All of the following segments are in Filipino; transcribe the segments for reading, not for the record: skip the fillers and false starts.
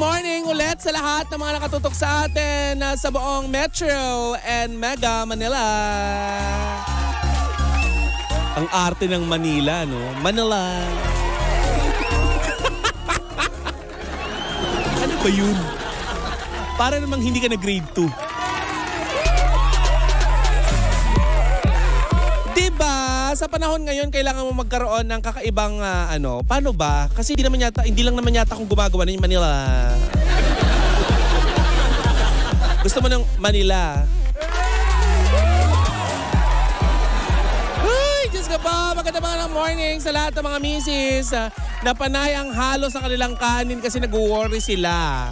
morning ulit sa lahat ng mga nakatutok sa atin sa buong Metro and Mega Manila. Ang arte ng Manila, no? Manila. Ano ba yun? Para namang hindi ka na grade 2. Sa panahon ngayon, kailangan mo magkaroon ng kakaibang paano ba? Kasi hindi lang naman yata akong gumagawa ng Manila. Gusto mo ng Manila? Ay, Diyos ka ba? Maganda mga ng morning sa lahat ng mga misis na panay ang halo sa kanilang kanin kasi nag-worry sila.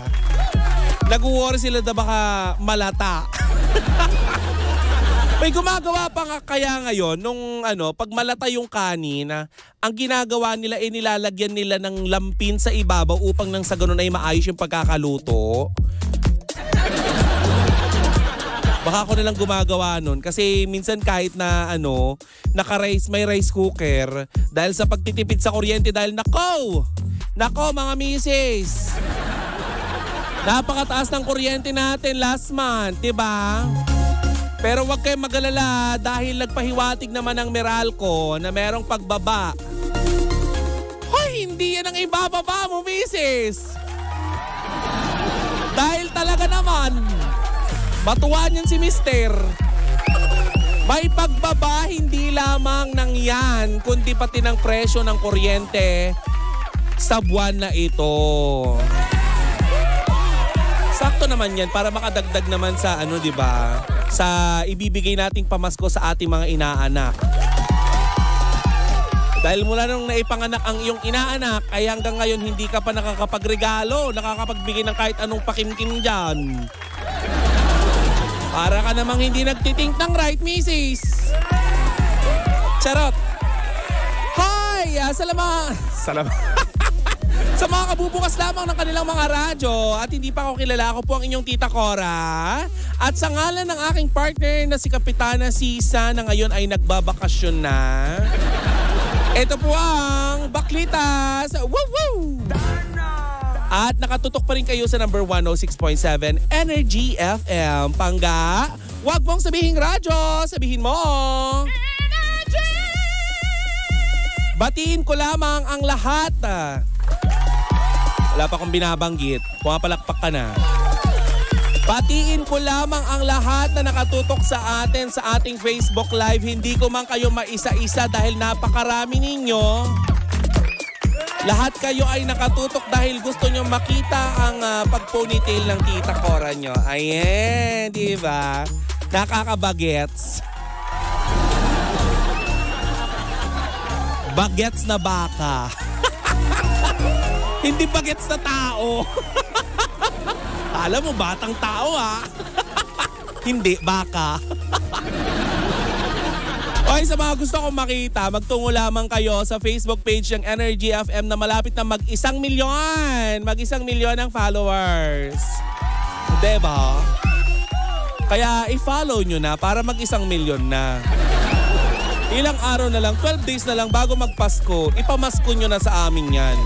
Nag-worry sila na baka malata. May gumagawa pa nga kaya ngayon nung pag malata yung kanin, ang ginagawa nila ay nilalagyan nila ng lampin sa ibabaw upang nang sa ganun ay maayos yung pagkakaluto. Baka ako nalang gumagawa nun kasi minsan kahit na may rice cooker dahil sa pagtitipid sa kuryente dahil nako mga misis. Napakataas ng kuryente natin last month, 'di ba? Pero huwag kayong mag-alala dahil nagpahiwatig naman ng Meralco na merong pagbaba. Hoy, hindi yan ang ibababa mo, misis! Dahil talaga naman, batuan yan si mister. May pagbaba hindi lamang ng yan, kundi pati ng presyo ng kuryente sa buwan na ito. Sakto naman yan para makadagdag naman sa di ba? Sa ibibigay nating pamasko sa ating mga inaanak. Dahil mula nung naipanganak ang iyong inaanak ay hanggang ngayon hindi ka pa nakakapagregalo, nakakapagbigay ng kahit anong pakimkim dyan. Para ka namang hindi nagtitink ng right, misis. Charot. Hi! Salamat. Sa mga kabubukas lamang ng kanilang mga radyo at hindi pa ako kilala, ako po ang inyong Tita Cora. At sa ngalan ng aking partner na si Kapitana Sisa na ngayon ay nagbabakasyon na. Ito po ang Baklitas. Woo woo! At nakatutok pa rin kayo sa number 106.7 Energy FM. Pangga, wag mong sabihin radyo, sabihin mo. Energy! Batiin ko lamang ang lahat. Wala pa akong binabanggit. Pumapalakpak ka na. Batiin ko lamang ang lahat na nakatutok sa atin sa ating Facebook Live. Hindi ko man kayo maisa-isa dahil napakarami ninyo. Lahat kayo ay nakatutok dahil gusto nyo makita ang pag-ponytail ng Tita Cora nyo. Ayan, di ba? Nakakabagets. Bagets na baka. Hindi bagets na tao. Alam mo, batang tao Hindi, baka. Okay, sa mga gusto kong makita, magtungo lamang kayo sa Facebook page ng Energy FM na malapit na mag-1 milyon. Mag-1 milyon ang followers. Diba? Kaya i-follow nyo na para mag-1 milyon na. Ilang araw na lang, 12 days na lang bago magpasko, ipamasko nyo na sa amin yan.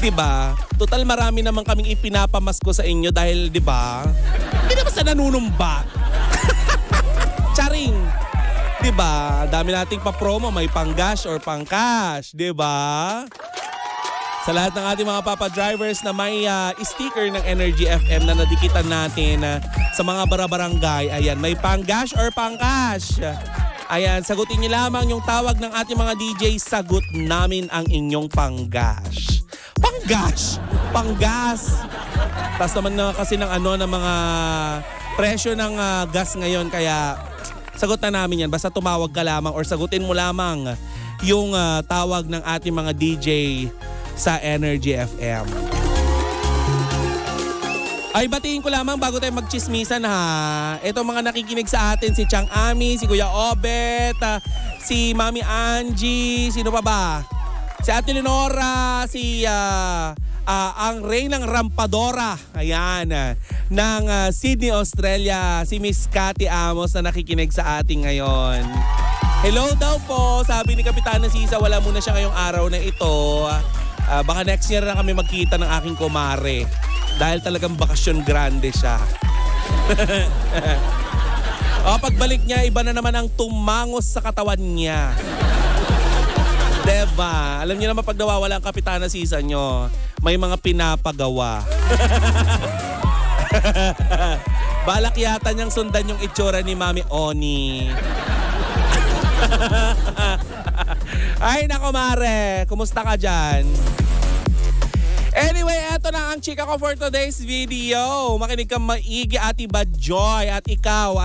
Diba? Total marami naman kaming ipinapamasko sa inyo dahil, diba? Hindi naman sa nanunumbat. Charing. Diba? Dami nating pa-promo, may pang-gash or pang-cash. Diba? Sa lahat ng ating mga papa-drivers na may sticker ng Energy FM na nadikitan natin sa mga barabarangay. Ayan, may pang-gash or pang-cash. Ayan, sagutin niyo lamang yung tawag ng ating mga DJ. Sagot namin ang inyong pang-gash. Pang-gash! Pang-gas! Tapos naman na kasi ng mga presyo ng gas ngayon kaya sagot na namin yan. Basta tumawag ka lamang or sagutin mo lamang yung tawag ng ating mga DJ sa Energy FM. Ay, batiin ko lamang bago tayo magchismisan Ito mga nakikinig sa atin, si Chang Ami, si Kuya Obet, si Mami Angie, sino pa ba? Si Ate Leonora, si ang Reynang Rampadora, ayan, ng Sydney, Australia, si Miss Cathy Amos na nakikinig sa ating ngayon. Hello daw po, sabi ni Kapitana Sisa, wala muna siya ngayong araw na ito. Baka next year na kami magkita ng aking kumare. Dahil talagang bakasyon grande siya. Pagbalik niya, iba na naman ang tumangos sa katawan niya. Diba? Alam niyo naman pag nawawala ang kapitana season nyo, may mga pinapagawa. Balak yata niyang sundan yung itsura ni Mami Oni. Ay nako Mare, kumusta ka dyan? Anyway, eto na ang chika ko for today's video. Makinig kang maigi, Ate Badjoy. At ikaw,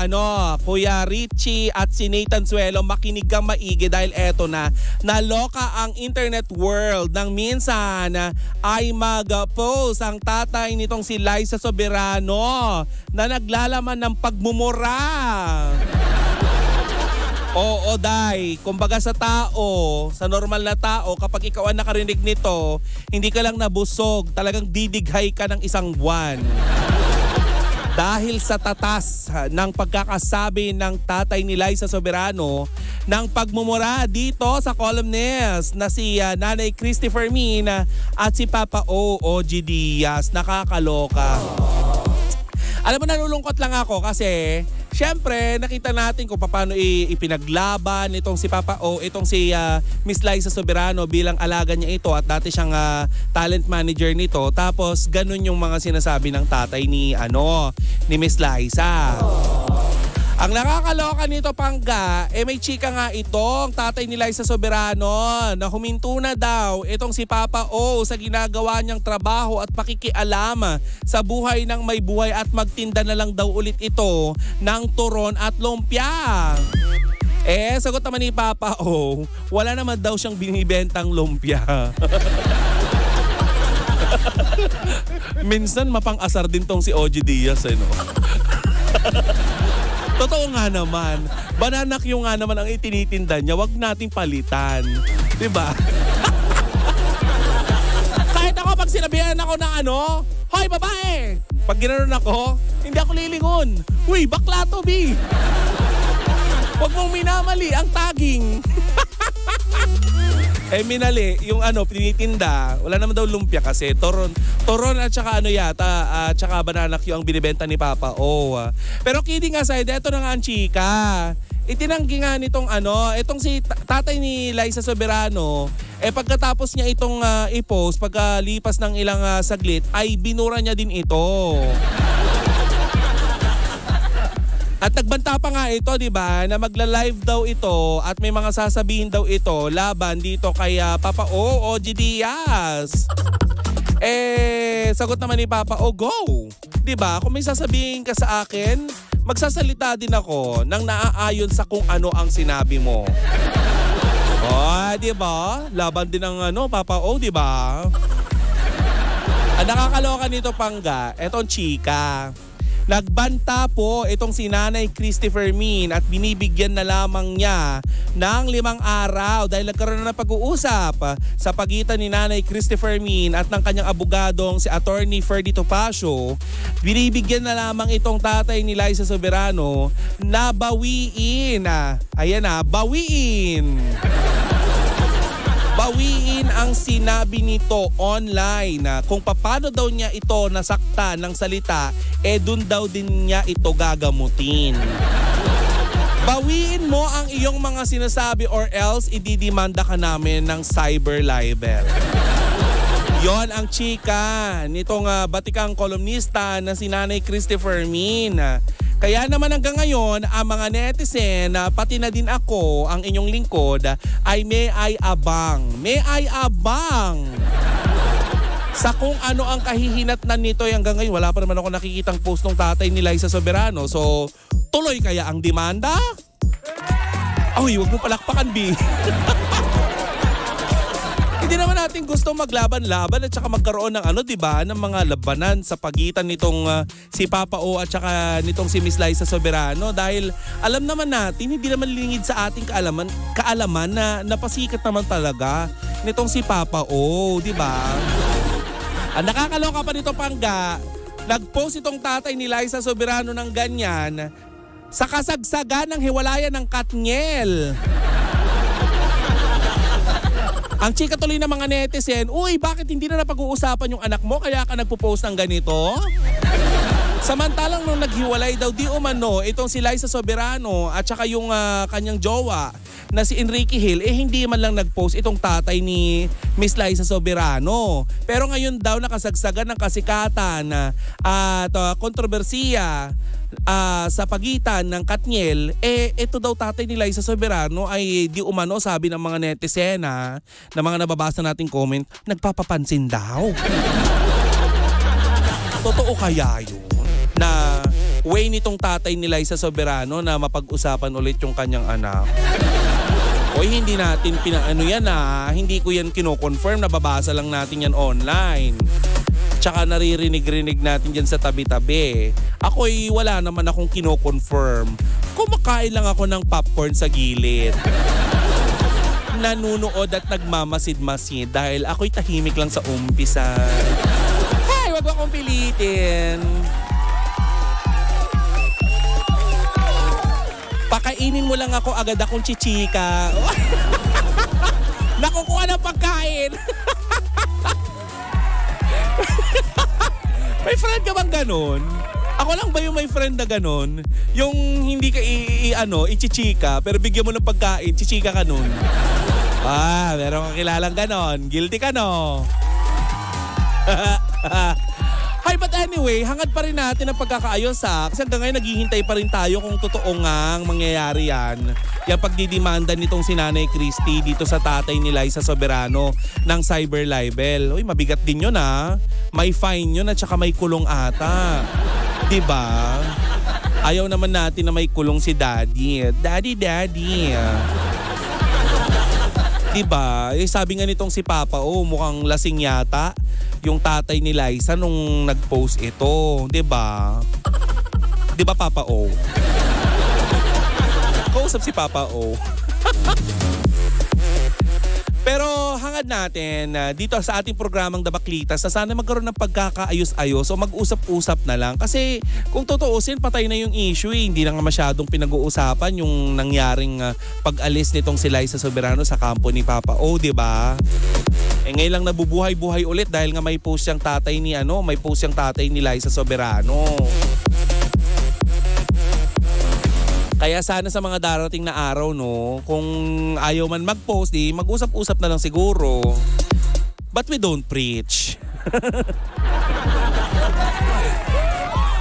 Kuya Richie at si Nathan Suelo, makinig kang maigi dahil eto na. Naloka ang internet world nang minsan ay mag-post ang tatay nitong si Liza Soberano na naglalaman ng pagmumura. Oo, Day. Kumbaga sa tao, sa normal na tao, kapag ikaw ang nakarinig nito, hindi ka lang nabusog, talagang didighay ka ng isang buwan. Dahil sa tatas ng pagkakasabi ng tatay ni Liza Soberano ng pagmumura dito sa columnist na si Nanay Christopher Min at si Papa OG Diaz. Nakakaloka. Alam mo, nalulungkot lang ako kasi syempre nakita natin kung paano ipinaglaban itong si Papa O, itong si Miss Liza Soberano bilang alaga niya ito at dati siyang talent manager nito. Tapos ganun yung mga sinasabi ng tatay ni Miss Liza. Ang nakakaloka nito, Pangga, may chika nga itong tatay ni Liza Soberano na huminto na daw itong si Papa O sa ginagawa niyang trabaho at pakikialam sa buhay ng may buhay at magtinda na lang daw ulit ito ng turon at lumpia. Sagot naman ni Papa O, wala naman daw siyang binibentang lumpia. Minsan mapang-asar din tong si OG Diaz, no? Totoo nga naman. Bananakyo nga naman ang itinitinda niya. Wag nating palitan. Diba? Kahit ako pag sinabihan ako ng hoy babae! Pag ginanon ako, hindi ako lilingon. Uy, bakla to, B! Wag mong minamali ang tagging. Minali, yung tinitinda, wala naman daw lumpia kasi. Toron at saka at saka banana Q ang binibenta ni Papa O. Pero kidding aside, eto na nga ang chika. Itinanggi nga nitong itong si tatay ni Liza Soberano, pagkatapos niya itong i-post, pagkalipas ng ilang saglit, ay binura niya din ito. At nagbanta pa nga ito, di ba, na magla-live daw ito at may mga sasabihin daw ito laban dito kay Papa OG Diaz. Sagot naman ni Papa O, go! Di ba, kung may sasabihin ka sa akin, magsasalita din ako nang naaayon sa kung ano ang sinabi mo. Di ba? Laban din ng Papa O, di ba? Ang nakakaloka nito, Pangga, etong chika. Nagbanta po itong si Nanay Christopher Min at binibigyan na lamang niya ng 5 araw dahil nagkaroon na ng pag-uusap sa pagitan ni Nanay Christopher Min at ng kanyang abogadong si Attorney Ferdy Topacio. Binibigyan na lamang itong tatay ni Liza Soberano na bawiin. Bawiin. Bawiin ang sinabi nito online kung paano daw niya ito nasakta ng salita, dun daw din niya ito gagamutin. Bawiin mo ang iyong mga sinasabi or else ididimanda ka namin ng cyber libel. Yon ang chika nitong batikang kolumnista na si Nanay Christopher Min. Kaya naman hanggang ngayon, ang mga netizen, pati na din ako, ang inyong lingkod, ay may abang sa kung ano ang kahihinatnan nito. Hanggang ngayon, wala pa naman ako nakikitang post ng tatay ni Liza Soberano. So, tuloy kaya ang demanda? Ay, huwag mo palakpakan, B. Hindi naman natin gusto maglaban-laban at saka magkaroon ng diba, ng mga labanan sa pagitan nitong si Papa O at saka nitong si Miss Liza Soberano dahil alam naman natin hindi naman lingid sa ating kaalaman na napasikat naman talaga nitong si Papa O, diba? Ang nakakaloka pa nito, Pangga, nag-post itong tatay ni Liza Soberano ng ganyan sa kasagsagan ng hiwalayan ng Katniel. Ang chika tuloy ng mga netizen, uy, bakit hindi na napag-uusapan yung anak mo kaya ka nagpo-post ng ganito? Samantalang nung naghiwalay daw di umano itong si Liza Soberano at saka yung kanyang jowa na si Enrique Hill, hindi man lang nag-post itong tatay ni Miss Liza Soberano. Pero ngayon daw nakasagsagan ng kasikatan at kontrobersiya sa pagitan ng Katniel, ito daw tatay ni Liza Soberano ay di umano, sabi ng mga netizen na mga nababasa nating comment, nagpapapansin daw. Totoo kaya yun? Na way nitong tatay ni Liza Soberano na mapag-usapan ulit yung kanyang anak. Oy, hindi natin pinaano yan hindi ko yan kino-confirm, nababasa lang natin yan online. Tsaka naririnig-rinig natin dyan sa tabi-tabi. Ako'y wala naman akong kino-confirm. Kumakain lang ako ng popcorn sa gilid. Nanunood at nagmamasid-masid dahil ako'y tahimik lang sa umpisa. Hey, wag akong pilitin. Pakainin mo lang ako, agad akong chichika. Nakukuha ng pagkain. May friend ka bang ganon? Ako lang ba yung may friend na ganon? Yung hindi ka ichichika, pero bigyan mo ng pagkain, chichika ka nun. Meron kang kilalang ganon. Guilty ka, no? Hi, but anyway, hangad pa rin natin ang pagkakaayos kasi hanggang ngayon naghihintay pa rin tayo kung totoo ngang mangyayari yan. Yung pagdidimanda nitong si Nanay Christy dito sa tatay ni Liza Soberano ng cyber libel. Uy, mabigat din yun May fine yun at saka may kulong ata. Diba? Ayaw naman natin na may kulong si Daddy. Daddy. Diba? Sabi nga nitong si Papa, mukhang lasing yata yung tatay ni Liza nung nag-post ito. Diba? Diba, Papa O? Kausap si Papa O. Pero hangad natin dito sa ating programang Dabaklitas na sana magkaroon ng pagkakaayos-ayos o mag-usap-usap na lang. Kasi kung tutuusin, patay na yung issue. Hindi na nga masyadong pinag-uusapan yung nangyaring pag-alis nitong si Liza Soberano sa kampo ni Papa O, diba? Ngayon lang nabubuhay-buhay ulit dahil nga may post yung tatay ni Liza Soberano. Kaya sana sa mga darating na araw, kung ayaw man mag-post, mag-usap-usap na lang siguro. But we don't preach.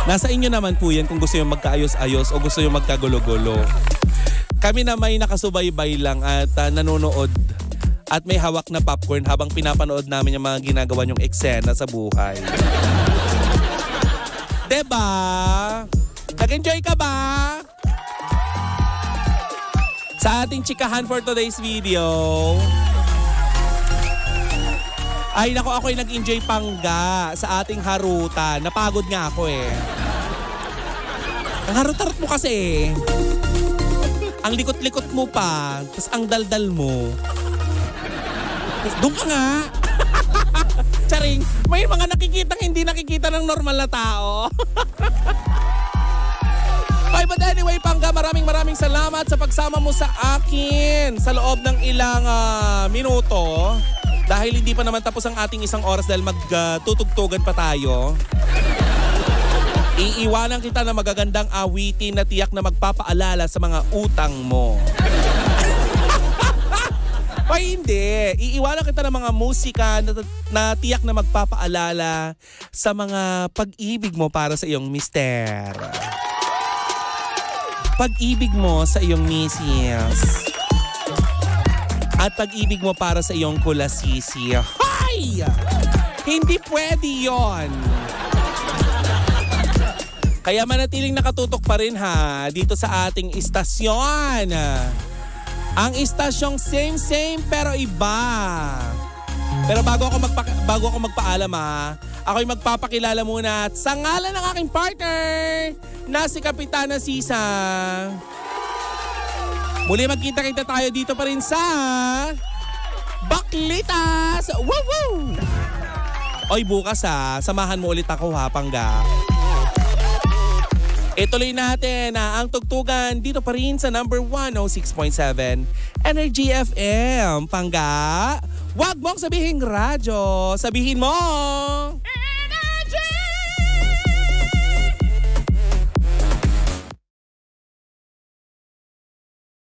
Nasa inyo naman po yan kung gusto nyo magkaayos-ayos o gusto nyo magkagulo-gulo. Kami na may nakasubaybay lang at nanonood at may hawak na popcorn habang pinapanood namin yung mga ginagawa nyong eksena sa buhay. Diba? Nag-enjoy ka ba? Sa ating chikahan for today's video. Ay nako, ako'y nag-enjoy pangga sa ating harutan. Napagod nga ako Ang harut-harut mo kasi Ang likot-likot mo pa. Tapos ang daldal mo. Doon ka nga. Charing, may mga nakikitang hindi nakikita ng normal na tao. But anyway, Pangga, maraming salamat sa pagsama mo sa akin sa loob ng ilang minuto. Dahil hindi pa naman tapos ang ating isang oras dahil magtutugtugan pa tayo. Iiwanan kita na magagandang awitin na tiyak na magpapaalala sa mga utang mo. Ay hindi. Iiwanan kita ng mga musika na tiyak na magpapaalala sa mga pag-ibig mo para sa iyong mister. Pag-ibig mo sa iyong misis. At pag-ibig mo para sa iyong kulasisi. Hay! Hindi pwede yon. Kaya manatiling nakatutok pa rin dito sa ating istasyon. Ang istasyong same pero iba. Pero bago ako magpaalam ako'y magpapakilala muna at sa ngalan ng aking partner na si Kapitana Sisa. Muli magkita-kita tayo dito pa rin sa Baklitas! Woo! Oy, bukas samahan mo ulit ako Pangga. Ituloy natin ang tugtugan dito pa rin sa number 106.7 Energy FM. Pangga, Wag mong sabihin radyo. Sabihin mo.